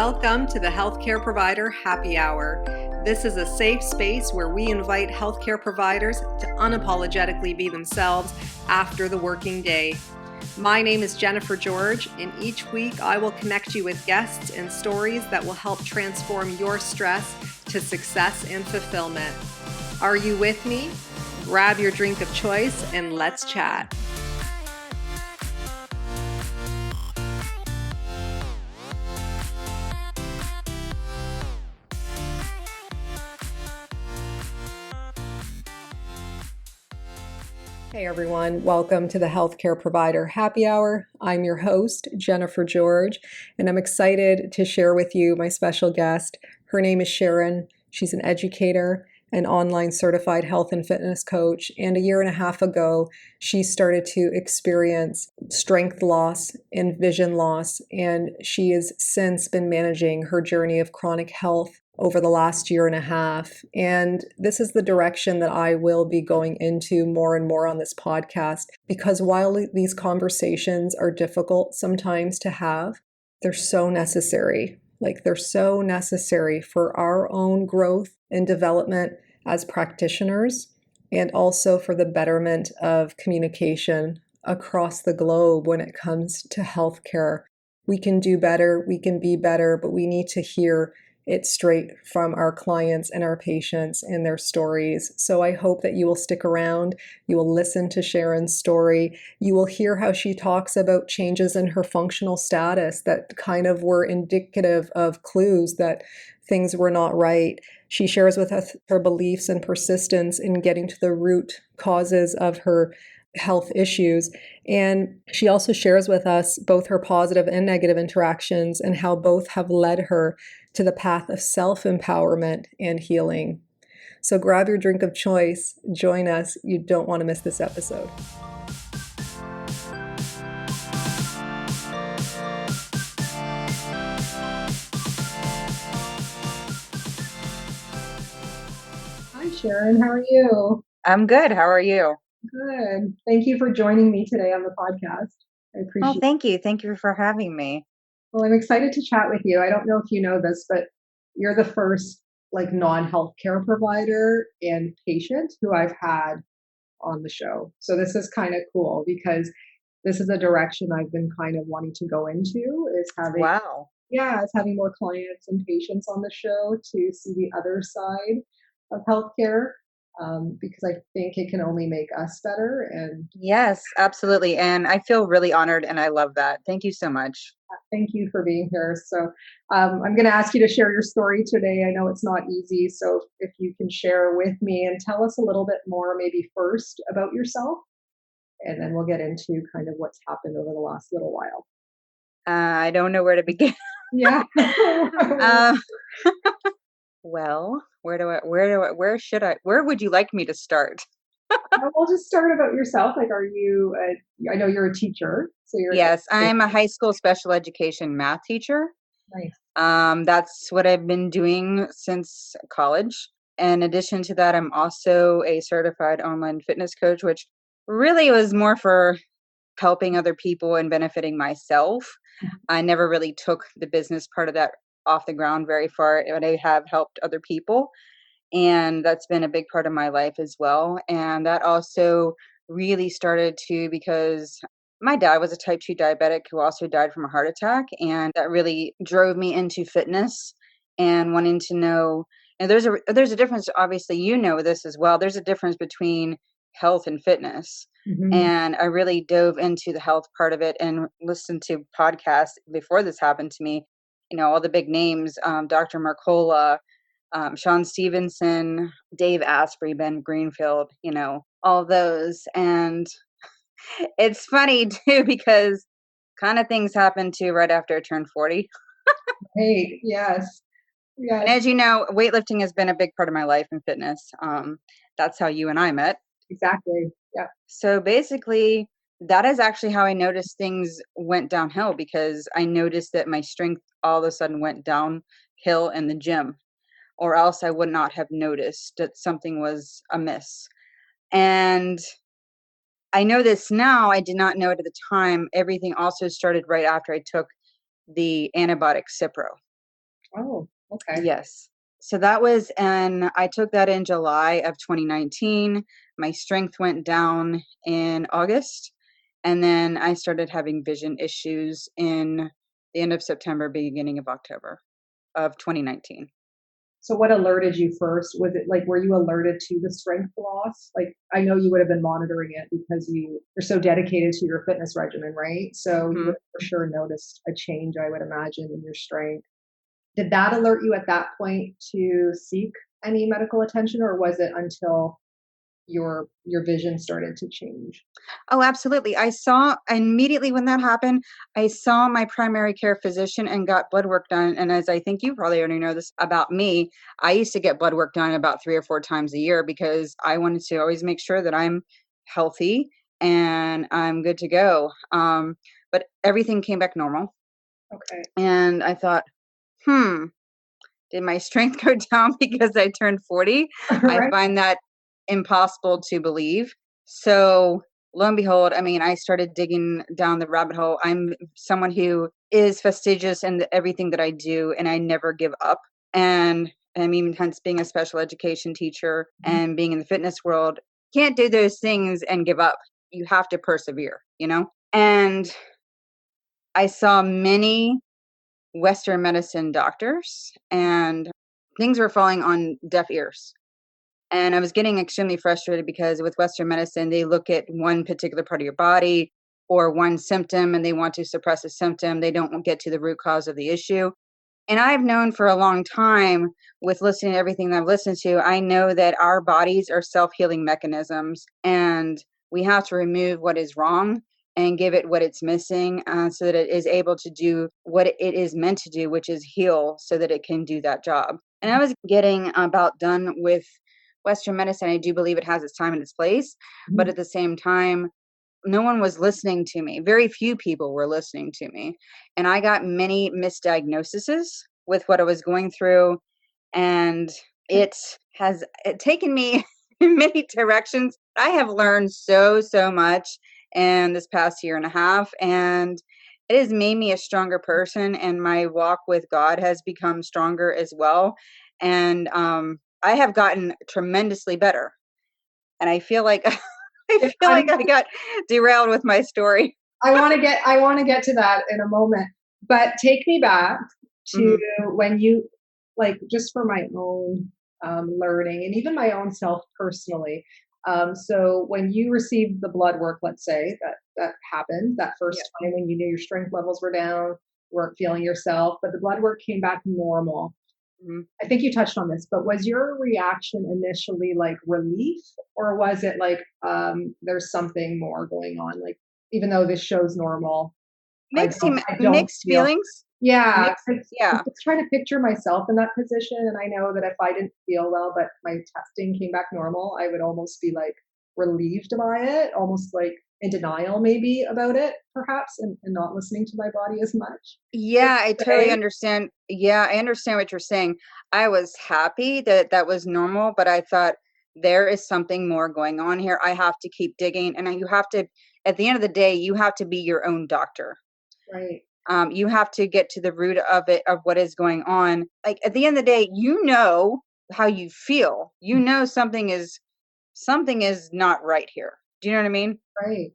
Welcome to the Healthcare Provider Happy Hour. This is a safe space where we invite healthcare providers to unapologetically be themselves after the working day. My name is Jennifer George, and each week I will connect you with guests and stories that will help transform your stress to success and fulfillment. Are you with me? Grab your drink of choice and let's chat. Hey everyone, welcome to the Healthcare Provider Happy Hour. I'm your host, Jennifer George, and I'm excited to share with you my special guest. Her name is Sharon. She's an educator, an online certified health and fitness coach, and a year and a half ago, she started to experience strength loss and vision loss, and she has since been managing her journey of chronic health over the last year and a half. And this is the direction that I will be going into more and more on this podcast, because while these conversations are difficult sometimes to have, they're so necessary. They're so necessary for our own growth and development as practitioners, and also for the betterment of communication across the globe when it comes to healthcare. We can do better, we can be better, but we need to hear it straight from our clients and our patients and their stories. So I hope that you will stick around. You will listen to Sharon's story. You will hear how she talks about changes in her functional status that kind of were indicative of clues that things were not right. She shares with us her beliefs and persistence in getting to the root causes of her health issues. And she also shares with us both her positive and negative interactions and how both have led her to the path of self-empowerment and healing. So grab your drink of choice, join us. You don't want to miss this episode. Hi Sharon, how are you? I'm good. How are you? Good. Thank you for joining me today on the podcast. I appreciate it. Thank you. Thank you for having me. Well, I'm excited to chat with you. I don't know if you know this, but you're the first non-healthcare provider and patient who I've had on the show. So this is kind of cool because this is a direction I've been kind of wanting to go into, is having it's having more clients and patients on the show to see the other side of healthcare. Because I think it can only make us better. And yes, absolutely. And I feel really honored and I love that. Thank you so much. Thank you for being here. So I'm going to ask you to share your story today. I know it's not easy. So if you can share with me and tell us a little bit more, maybe first about yourself, and then we'll get into kind of what's happened over the last little while. I don't know where to begin. Yeah. Well, where would you like me to start? We'll just start about yourself. Are you, I know you're a teacher. So Yes, I'm a high school special education math teacher. Nice. That's what I've been doing since college. In addition to that, I'm also a certified online fitness coach, which really was more for helping other people and benefiting myself. I never really took the business part of that off the ground very far, but I have helped other people. And that's been a big part of my life as well. And that also really started because my dad was a type 2 diabetic who also died from a heart attack. And that really drove me into fitness and wanting to know. And there's a difference, obviously, you know this as well. There's a difference between health and fitness. Mm-hmm. And I really dove into the health part of it and listened to podcasts before this happened to me. All the big names, Dr. Mercola, Sean Stevenson, Dave Asprey, Ben Greenfield, all those. And it's funny too, because kind of things happened too right after I turned 40. Hey, yes. Yes. And as you know, weightlifting has been a big part of my life and fitness. That's how you and I met. Exactly. Yeah. So basically, that is actually how I noticed things went downhill, because I noticed that my strength all of a sudden went downhill in the gym, or else I would not have noticed that something was amiss. And I know this now. I did not know it at the time. Everything also started right after I took the antibiotic Cipro. Oh, okay. Yes. So that was, and I took that in July of 2019. My strength went down in August. And then I started having vision issues in the end of September, beginning of October of 2019. So what alerted you first? Was it like, were you alerted to the strength loss? Like, I know you would have been monitoring it because you're so dedicated to your fitness regimen, right? So you would Mhm. have for sure noticed a change, I would imagine, in your strength. Did that alert you at that point to seek any medical attention, or was it until your vision started to change? Oh, absolutely. I saw immediately when that happened, I saw my primary care physician and got blood work done. And as I think you probably already know this about me, I used to get blood work done about 3 or 4 times a year because I wanted to always make sure that I'm healthy and I'm good to go. But everything came back normal. Okay. And I thought, hmm, did my strength go down because I turned 40? I Right. find that impossible to believe. So, lo and behold, I mean, I started digging down the rabbit hole. I'm someone who is fastidious in everything that I do, and I never give up. And I mean, hence being a special education teacher and being in the fitness world, can't do those things and give up. You have to persevere, you know? And I saw many Western medicine doctors, and things were falling on deaf ears. And I was getting extremely frustrated because with Western medicine, they look at one particular part of your body or one symptom and they want to suppress a symptom. They don't get to the root cause of the issue. And I've known for a long time with listening to everything that I've listened to, I know that our bodies are self healing mechanisms and we have to remove what is wrong and give it what it's missing so that it is able to do what it is meant to do, which is heal so that it can do that job. And I was getting about done with Western medicine. I do believe it has its time and its place, but Mhm. at the same time, no one was listening to me. Very few people were listening to me. And I got many misdiagnoses with what I was going through. And it has taken me in many directions. I have learned so much in this past year and a half. And it has made me a stronger person. And my walk with God has become stronger as well. And I have gotten tremendously better. And I feel like I Yeah, feel like I got derailed with my story. I want to get to that in a moment, but take me back to Mhm. when you, like, just for my own learning and even my own self personally. So when you received the blood work, let's say that happened that Yeah. first time when you knew your strength levels were down, weren't feeling yourself, but the blood work came back normal. Mhm. I think you touched on this, but was your reaction initially like relief, or was it like there's something more going on? Like, even though this shows normal, I don't Mixed feel. feelings. Yeah, Mixed, 'cause I'm yeah. just trying to picture myself in that position, and I know that if I didn't feel well, but my testing came back normal, I would almost be like relieved by it, almost like in denial maybe about it, perhaps, and not listening to my body as much. Would Yeah, I you totally say? understand. Yeah, I understand what you're saying. I was happy that that was normal, but I thought there is something more going on here. I have to keep digging, and you have to, at the end of the day, you have to be your own doctor. Right, You have to get to the root of it, of what is going on. Like at the end of the day, you know how you feel. You know something is not right here. Do you know what I mean? right.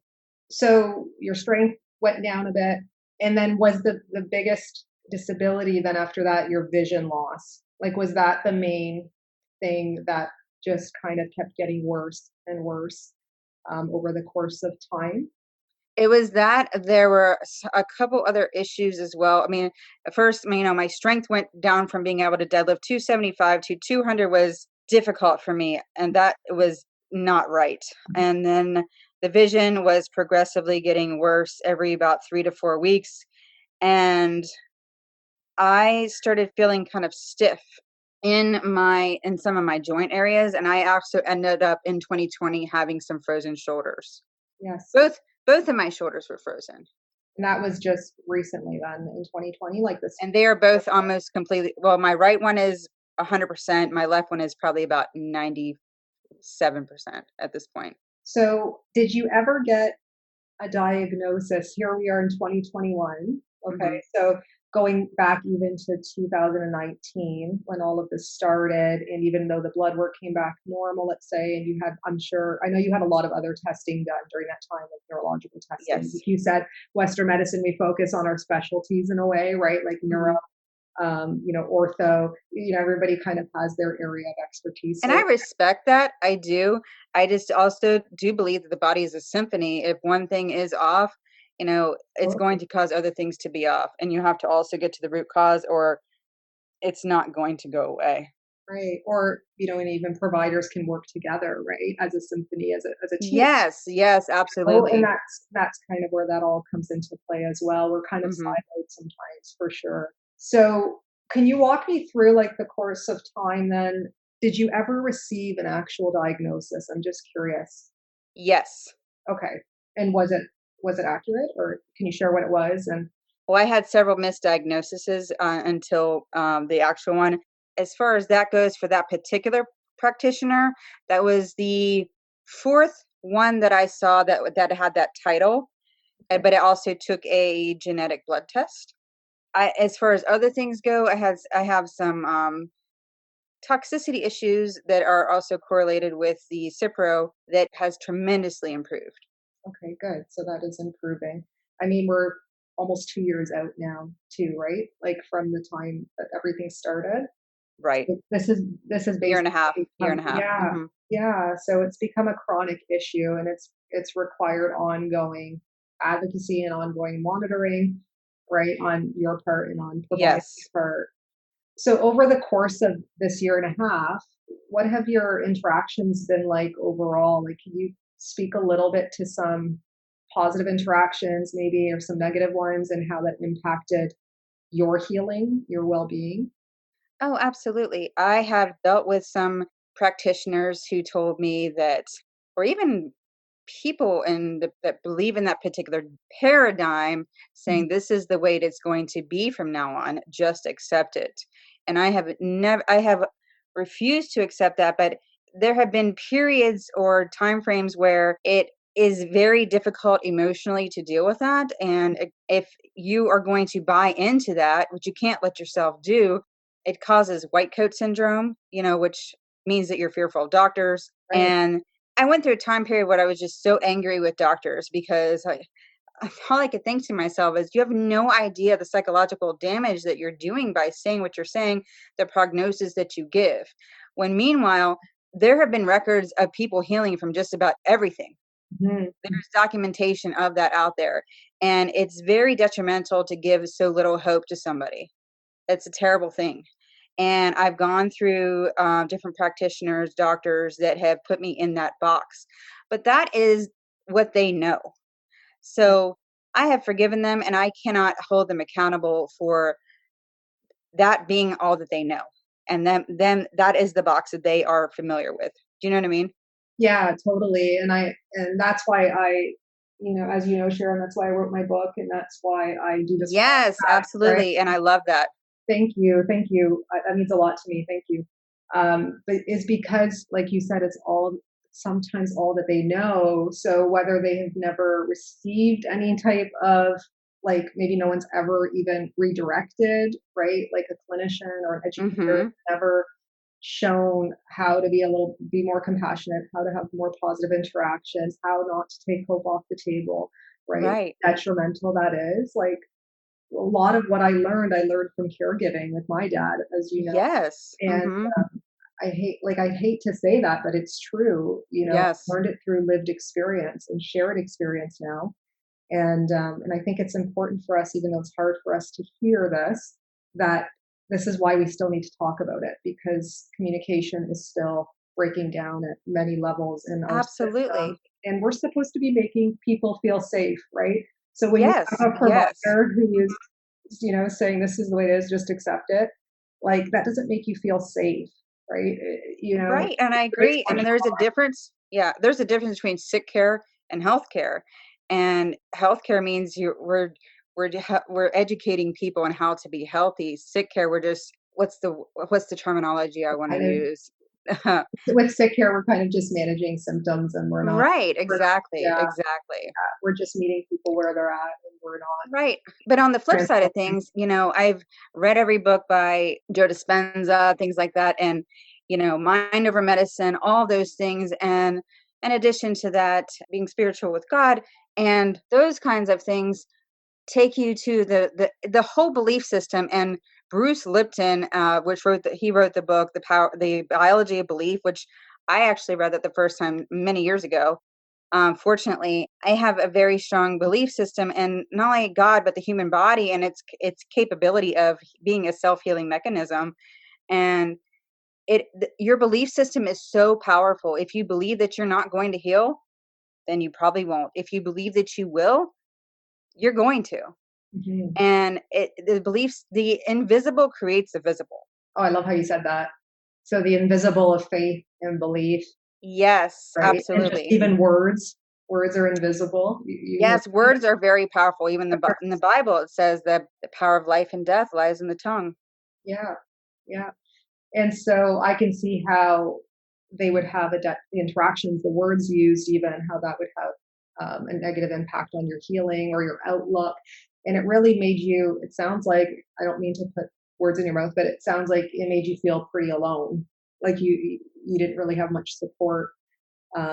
So your strength went down a bit, and then was the biggest disability then after that your vision loss? Like, was that the main thing that just kind of kept getting worse and worse over the course of time? It was that there were a couple other issues as well. I mean, at first, you know, my strength went down from being able to deadlift 275 to 200 was difficult for me, and that was not right. And then the vision was progressively getting worse every about 3 to 4 weeks, and I started feeling kind of stiff in some of my joint areas, and I also ended up in 2020 having some frozen shoulders. Yes. Both of my shoulders were frozen. And that was just recently then in 2020, like this. And they are both almost completely, well, my right one is 100%, my left one is probably about 97% at this point. So, did you ever get a diagnosis? Here we are in 2021. Okay, Mhm. so going back even to 2019 when all of this started, and even though the blood work came back normal, let's say, and you had, I'm sure, I know you had a lot of other testing done during that time, like neurological testing. Yes. Like you said, Western medicine, we focus on our specialties in a way, right? Like neuro, Mhm. ortho, everybody kind of has their area of expertise. And So, I respect that. I do. I just also do believe that the body is a symphony. If one thing is off, it's going to cause other things to be off. And you have to also get to the root cause or it's not going to go away. right. Or, and even providers can work together, right? As a symphony, as a team. Yes, yes, Oh, and absolutely. that's kind of where that all comes into play as well. We're kind of Mhm. siloed sometimes for sure. So, can you walk me through like the course of time then? Did you ever receive an actual diagnosis? I'm just curious. Yes. Okay. And was it accurate, or can you share what it was? And Well, I had several misdiagnoses until the actual one. As far as that goes, for that particular practitioner, that was the fourth one that I saw that had that title, okay, but it also took a genetic blood test. As far as other things go, I have some toxicity issues that are also correlated with the Cipro that has tremendously improved. okay, good. So that is improving. I mean, we're almost 2 years out now, too, right? Like from the time that everything started. Right. This is Year and a half. basically Year become, and a half. yeah, Hmm. yeah. So it's become a chronic issue, and it's required ongoing advocacy and ongoing monitoring, right, on your part and on providers' Yes. part. So over the course of this year and a half, what have your interactions been like overall? Like, can you speak a little bit to some positive interactions, maybe, or some negative ones, and how that impacted your healing, your well-being? Oh, absolutely. I have dealt with some practitioners who told me that, or even people that believe in that particular paradigm, saying this is the way it's going to be from now on. Just accept it. And I have refused to accept that. But there have been periods or time frames where it is very difficult emotionally to deal with that. And if you are going to buy into that, which you can't let yourself do, it causes white coat syndrome, which means that you're fearful of doctors. Right. And I went through a time period where I was just so angry with doctors because all I could think to myself is, you have no idea the psychological damage that you're doing by saying what you're saying, the prognosis that you give. When meanwhile, there have been records of people healing from just about everything. Mhm. There's documentation of that out there. And it's very detrimental to give so little hope to somebody. It's a terrible thing. And I've gone through different practitioners, doctors that have put me in that box. But that is what they know. So I have forgiven them and I cannot hold them accountable for that being all that they know. And then that is the box that they are familiar with. Do you know what I mean? Yeah, totally. And that's why as you know, Sharon, that's why I wrote my book, and that's why I do this Yes, podcast, right? absolutely. And I love that. Thank you, thank you. That means a lot to me. Thank you. But it's because, like you said, it's all sometimes all that they know. So whether they have never received any type of, like, maybe no one's ever even redirected, right? Like a clinician or an educator Mhm. never shown how to be more compassionate, how to have more positive interactions, how not to take hope off the table, right? Right. Detrimental that is. Like a lot of what I learned from caregiving with my dad, as you know. Yes. And Mhm. I hate to say that, but it's true. Yes. Learned it through lived experience and shared experience now. And I think it's important for us, even though it's hard for us to hear this, that this is why we still need to talk about it, because communication is still breaking down at many levels in our system. Absolutely. And we're supposed to be making people feel safe, right? So when you Yes. have a Yes. provider who Mhm. is, saying this is the way it is, just accept it, like that doesn't make you feel safe, right? Right, and I It creates agree, more and then there's a trauma. difference. Yeah, there's a difference between sick care and healthcare, and healthcare means we're educating people on how to be healthy. Sick care, we're just what's the terminology I wanna Preventive, use? With sick care, we're kind of just managing symptoms, and Right, we're not, exactly, yeah, exactly. we're just meeting people where they're at, and we're not Right. But on the flip side of transforming. things, I've read every book by Joe Dispenza, things like that, and mind over medicine, all those things. And in addition to that, being spiritual with God and those kinds of things take you to the whole belief system. And Bruce Lipton, which he wrote the book, the biology of belief, which I actually read that the first time many years ago. Fortunately, I have a very strong belief system, and not only God, but the human body and its capability of being a self-healing mechanism. And your belief system is so powerful. If you believe that you're not going to heal, then you probably won't. If you believe that you will, you're going to. Mhm. And the invisible creates the visible. Oh, I love how you said that. So the invisible of faith and belief, Yes, right? And just absolutely. even words are invisible. You hear Yes, words are very powerful. Even in the Bible, it says that the power of life and death lies in the tongue. yeah, yeah. And so I can see how they would have the interactions, the words used, even how that would have a negative impact on your healing or your outlook. And it really made you, it sounds like, I don't mean to put words in your mouth, but it sounds like it made you feel pretty alone. Like you didn't really have much support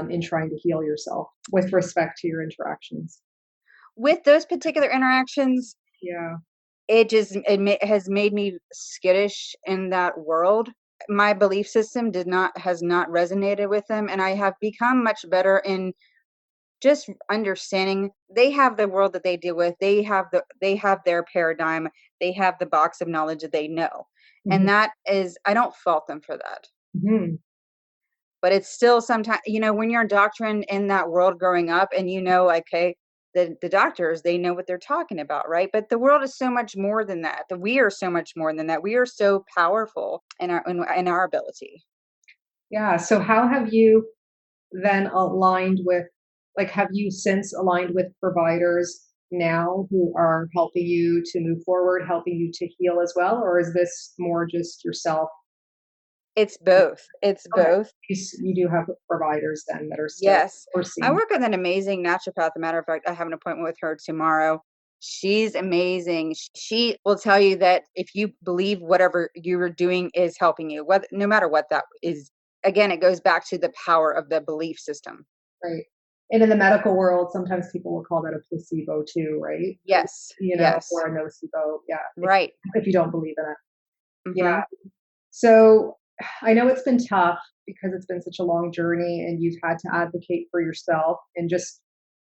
in trying to heal yourself with respect to your interactions. With those particular interactions, Yeah. has made me skittish in that world. My belief system has not resonated with them, and I have become much better in just understanding they have the world that they deal with. They have their paradigm. They have the box of knowledge that they know. Hmm. And that is, I don't fault them for that. Hmm. But it's still sometimes, when you're doctrine in that world growing up, and like, hey, the doctors, they know what they're talking about, right? But the world is so much more than that. We are so much more than that. We are so powerful in our ability. Yeah. So how have you then aligned with, like, have you since aligned with providers now who are helping you to move forward, helping you to heal as well? Or is this more just yourself? It's both. It's Okay. both. You do have providers then that are still Yes. I overseeing. work with an amazing naturopath. As a matter of fact, I have an appointment with her tomorrow. She's amazing. She will tell you that if you believe whatever you're doing is helping you, whether no matter what that is, again, it goes back to the power of the belief system. Right. And in the medical world, sometimes people will call that a placebo too, right? Yes. Yes. Or a nocebo. Yeah. Right. If you don't believe in it. Hmm. Yeah. So I know it's been tough because it's been such a long journey and you've had to advocate for yourself and just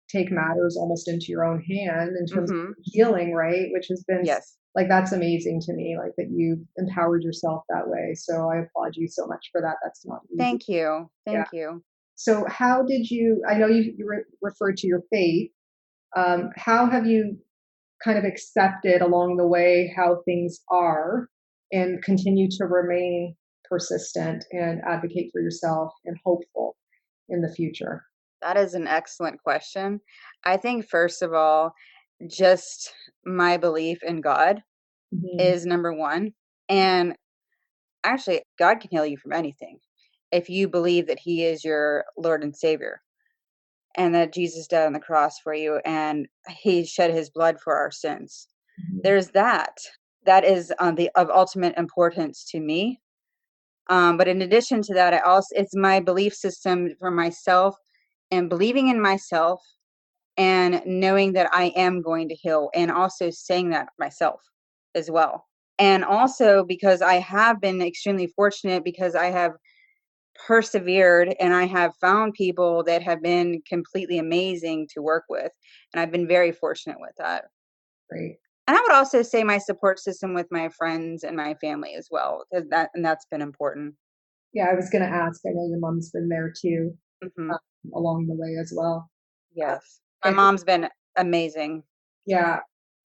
take matters almost into your own hand in terms Hmm. of healing, right? Which has been Yes. like, that's amazing to me, like that you empowered yourself that way. So I applaud you so much for that. That's not easy. Thank you. Yeah. Thank you. So how did you, I know you referred to your faith. How have you kind of accepted along the way how things are and continue to remain persistent and advocate for yourself and hopeful in the future? That is an excellent question. I think, first of all, just my belief in God Mhm. is number one. And actually, God can heal you from anything if you believe that He is your Lord and Savior and that Jesus died on the cross for you and He shed His blood for our sins. Mhm. There's that. That is of ultimate importance to me. But in addition to that, it's my belief system for myself and believing in myself and knowing that I am going to heal and also saying that myself as well. And also because I have been extremely fortunate because I have persevered and I have found people that have been completely amazing to work with. And I've been very fortunate with that. Great. And I would also say my support system with my friends and my family as well, because that's been important. Yeah, I was going to ask. I know your mom's been there too, Hmm. um, along the way as well. Uh, Yes. My it's, mom's been amazing. yeah.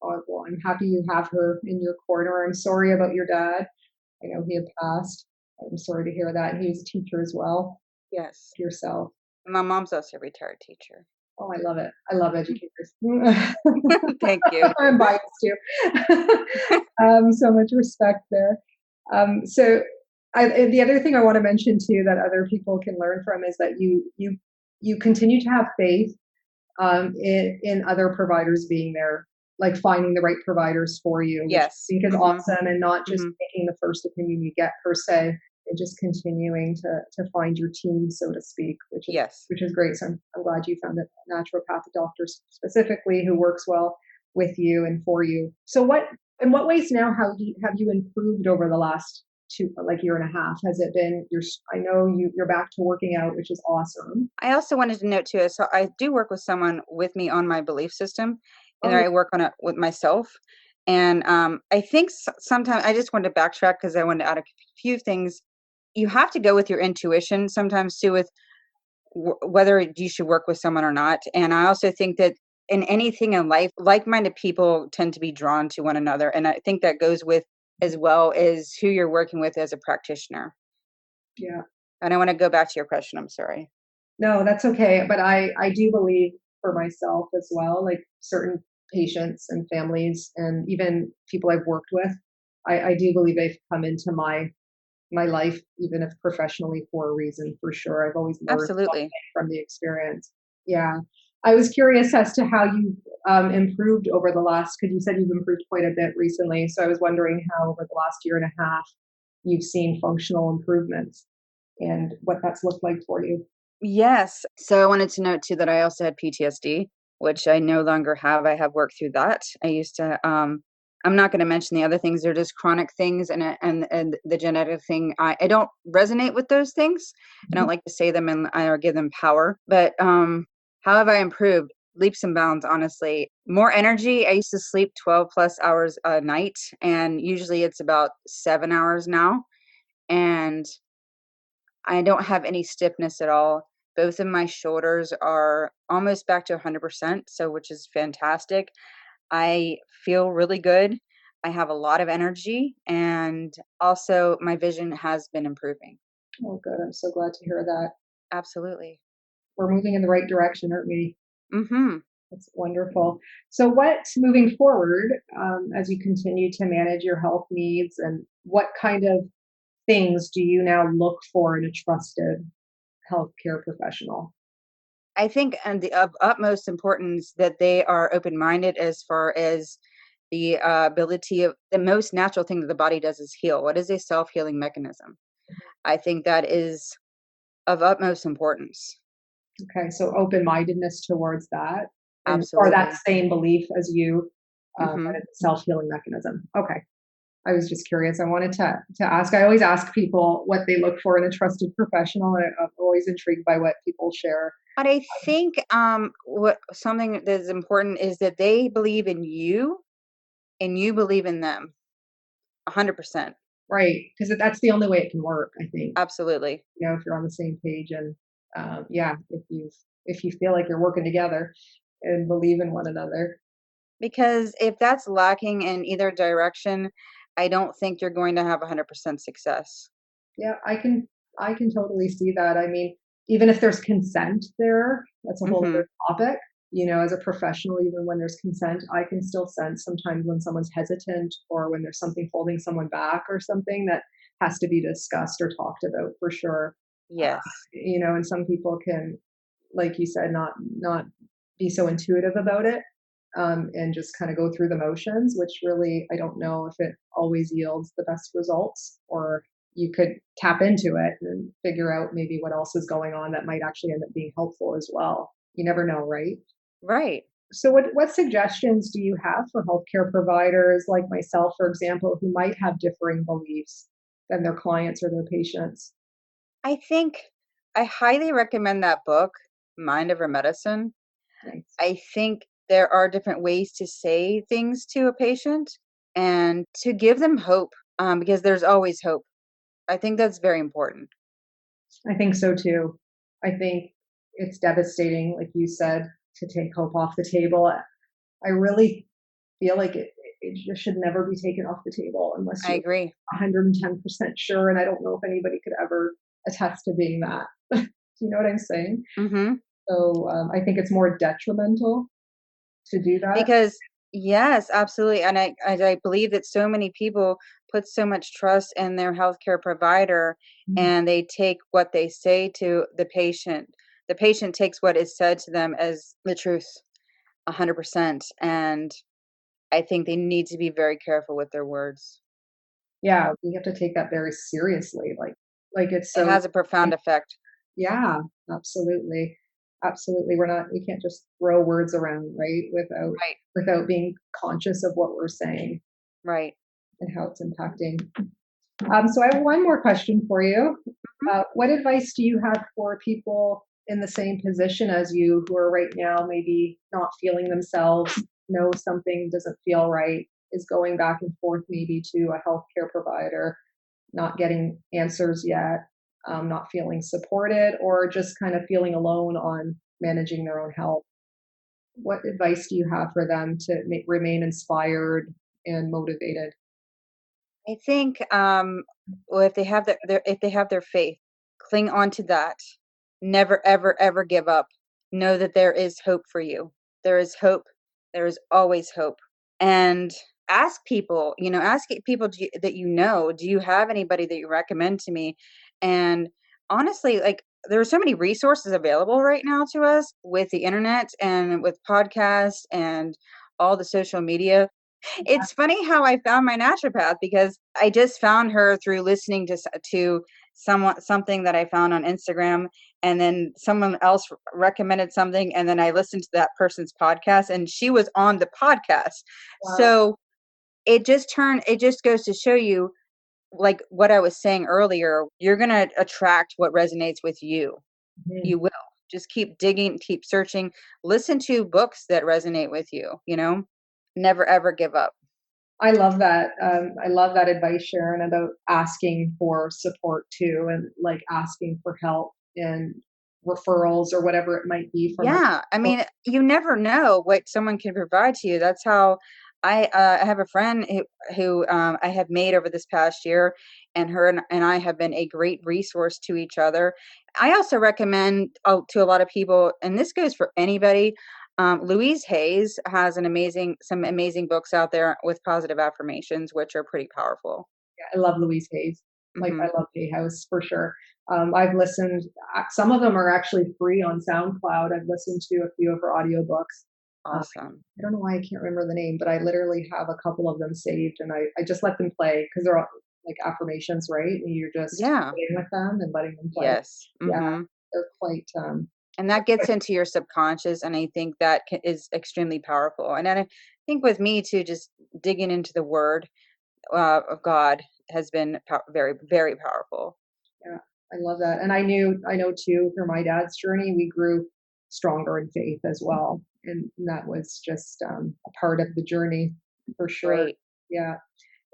Oh, well, I'm happy you have her in your corner. I'm sorry about your dad. I know he had passed. I'm sorry to hear that. He was a teacher as well. Yes. Yourself. My mom's also a retired teacher. Oh, I love it. I love educators. Thank you. I'm biased too. So much respect there. So And the other thing I want to mention too that other people can learn from is that you continue to have faith in other providers being there, like finding the right providers for you, which I Yes. think is Hmm. awesome, and not just Hmm. taking the first opinion you get per se, and just continuing to find your team, so to speak, Yes. which is great. So I'm glad you found a naturopathic doctor specifically who works well with you and for you. So what in what ways now have you improved over the last two like year and a half? Has it been your I know you're back to working out, which is awesome. I also wanted to note too, so I do work with someone with me on my belief system, and Oh, I work on it with myself. And I think sometimes I just wanted to backtrack because I wanted to add a few things. You have to go with your intuition sometimes too, with whether you should work with someone or not. And I also think that in anything in life, like-minded people tend to be drawn to one another, and I think that goes with as well as who you're working with as a practitioner. yeah. And I want to go back to your question. I'm sorry. No, that's okay. But I do believe for myself as well, like certain patients and families and even people I've worked with, I do believe they've come into my life, even if professionally for a reason, for sure. I've always learned Absolutely. something from the experience. Yeah. I was curious as to how you improved over the last, because you said you've improved quite a bit recently. So I was wondering how over the last year and a half you've seen functional improvements and what that's looked like for you. Yes. So I wanted to note too that I also had PTSD, which I no longer have. I have worked through that. I used to I'm not going to mention the other things. They're just chronic things, and the genetic thing. I don't resonate with those things. I don't Mhm. like to say them and or give them power. But how have I improved? Leaps and bounds, honestly. More energy. I used to sleep 12 plus hours a night, and usually it's about 7 hours now. And I don't have any stiffness at all. Both of my shoulders are almost back to 100%, so which is fantastic. I feel really good. I have a lot of energy, and also my vision has been improving. Oh, good. I'm so glad to hear that. Absolutely. We're moving in the right direction, aren't we? Mhm. That's wonderful. So, what moving forward, as you continue to manage your health needs, and what kind of things do you now look for in a trusted healthcare professional? I think and the of utmost importance that they are open-minded as far as the ability of the most natural thing that the body does is heal. What is a self-healing mechanism? I think that is of utmost importance. Okay, so open mindedness towards that, and or that Absolutely. same belief as you, that Mhm. it's a self healing mechanism. Okay, I was just curious. I wanted to ask. I always ask people what they look for in a trusted professional, and I'm always intrigued by what people share. But I think, what something that is important is that they believe in you and you believe in them 100%. Right, because that's the only way it can work. I think Absolutely. if you're on the same page, and yeah, if you feel like you're working together and believe in one another. Because if that's lacking in either direction, I don't think you're going to have 100% success. Yeah, I can totally see that. I mean, even if there's consent there, that's a whole other Mhm. topic. As a professional, even when there's consent, I can still sense sometimes when someone's hesitant or when there's something holding someone back or something that has to be discussed or talked about for sure. Uh, Yes. and some people can, like you said, not be so intuitive about it, and just kind of go through the motions, which really I don't know if it always yields the best results. Or you could tap into it and figure out maybe what else is going on that might actually end up being helpful as well. You never know, right? Right. So, what suggestions do you have for healthcare providers like myself, for example, who might have differing beliefs than their clients or their patients? I think I highly recommend that book, Mind Over Medicine. Nice. I think there are different ways to say things to a patient and to give them hope, because there's always hope. I think that's very important. I think so too. I think it's devastating, like you said, to take hope off the table. I really feel like it just should never be taken off the table unless I you're agree. 110% sure. And I don't know if anybody could ever attest to being that. Do you know what I'm saying? Mhm. So I think it's more detrimental to do that. Because yes, absolutely, and I believe that so many people put so much trust in their healthcare provider, and they take what they say to the patient. The patient takes what is said to them as the truth 100%. And I think they need to be very careful with their words. Yeah, we have to take that very seriously. Like it's It so, has a profound effect. yeah, absolutely. Absolutely. We can't just throw words around, right? Right, Without being conscious of what we're saying right. and how it's impacting. So I have one more question for you. Mhm. What advice do you have for people in the same position as you who are right now maybe not feeling themselves, know something doesn't feel right, is going back and forth maybe to a healthcare provider, not getting answers yet, not feeling supported, or just kind of feeling alone on managing their own health? What advice do you have for them to remain inspired and motivated? I think, well, if they have if they have their faith, cling on to that. Never, ever, ever give up. Know that there is hope for you. There is hope. There is always hope. And ask people, people that do you have anybody that you recommend to me? And honestly, like, there are so many resources available right now to us with the internet and with podcasts and all the social media. It's funny how I found my naturopath, because I just found her through listening to something that I found on Instagram, and then someone else recommended something, and then I listened to that person's podcast, and she was on the podcast. Wow. So it just goes to show you, like what I was saying earlier, you're going to attract what resonates with you. Mhm. You will. Just keep digging, keep searching, listen to books that resonate with you. Never ever give up. I love that. I love that advice, Sharon, about asking for support too, and like asking for help and referrals or whatever it might be from Yeah, I a. mean, you never know what someone can provide to you. That's how I have a friend who I have made over this past year, and her and I have been a great resource to each other. I also recommend to a lot of people, and this goes for anybody. Louise Hayes has some amazing books out there with positive affirmations, which are pretty powerful. I love Louise Hayes. Like Hmm. I love Hay House for sure. I've listened. Some of them are actually free on SoundCloud. I've listened to a few of her audiobooks. Awesome. I don't know why I can't remember the name, but I literally have a couple of them saved, and I just let them play because they're all like affirmations, right? And you're just Yeah. playing with them and letting them play. Yes. Yeah, Hmm. they're quite. And that gets into your subconscious, and I think that is extremely powerful. And then I think with me too, just digging into the word of God has been very, very powerful. Yeah, I love that. And I know too, through my dad's journey, we grew stronger in faith as well. And that was just a part of the journey for sure. Great. Yeah.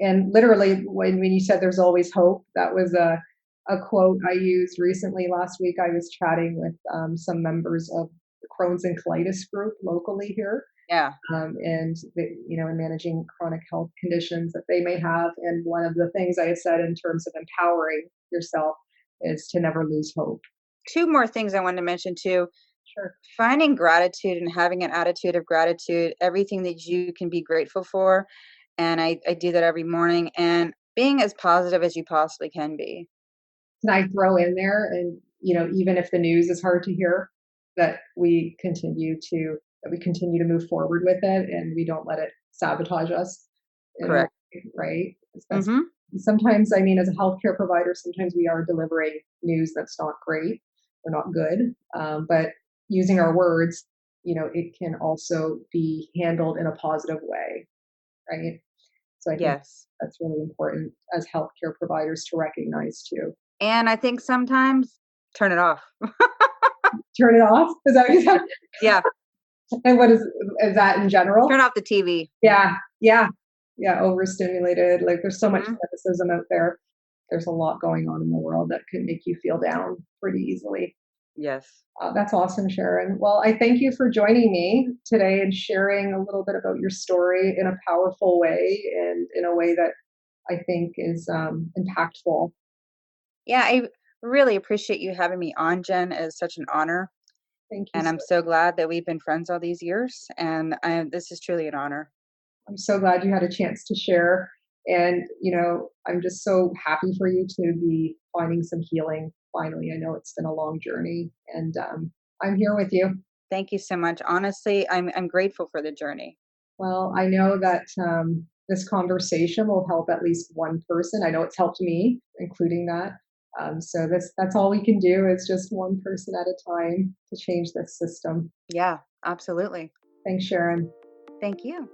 And literally, when you said there's always hope, that was a quote I used recently. Last week, I was chatting with some members of the Crohn's and colitis group locally here, Yeah. and in managing chronic health conditions that they may have. And one of the things I had said in terms of empowering yourself is to never lose hope. Two more things I wanted to mention too. Sure. Finding gratitude and having an attitude of gratitude, everything that you can be grateful for. And I do that every morning, and being as positive as you possibly can be. Can I throw in there, and even if the news is hard to hear, that we continue to move forward with it, and we don't let it sabotage us in a Correct. way, right? Especially Hmm. sometimes, I mean, as a healthcare provider, sometimes we are delivering news that's not great or not good, but using our words, it can also be handled in a positive way, right? So I think Yes. that's really important as healthcare providers to recognize too. And I think sometimes turn it off. Turn it off? Is that what you said? Yeah. And what is that in general? Turn off the TV. Yeah, yeah, yeah, overstimulated, like, there's so much Hmm. criticism out there. There's a lot going on in the world that can make you feel down pretty easily. Yes. That's awesome, Sharon. Well, I thank you for joining me today and sharing a little bit about your story in a powerful way and in a way that I think is, impactful. Yeah, I really appreciate you having me on, Jen. It's such an honor. Thank you And I'm so so glad that we've been friends all these years. And this is truly an honor. I'm so glad you had a chance to share. And, I'm just so happy for you to be finding some healing finally. I know it's been a long journey, and I'm here with you. Thank you so much. Honestly, I'm grateful for the journey. Well, I know that this conversation will help at least one person. I know it's helped me, including that. So that's all we can do is just one person at a time to change this system. Yeah, absolutely. Thanks, Sharon. Thank you.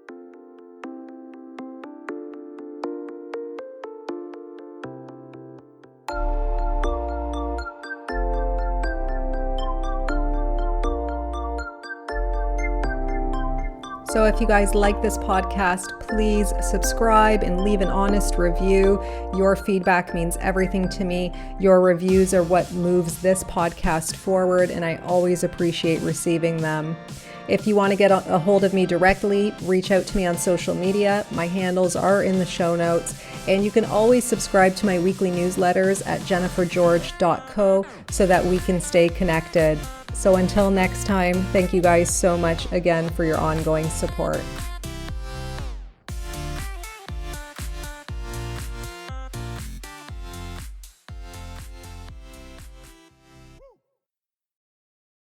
So if you guys like this podcast, please subscribe and leave an honest review. Your feedback means everything to me. Your reviews are what moves this podcast forward, and I always appreciate receiving them. If you want to get a hold of me directly, reach out to me on social media. My handles are in the show notes. And you can always subscribe to my weekly newsletters at jennifergeorge.co so that we can stay connected. So until next time, thank you guys so much again for your ongoing support.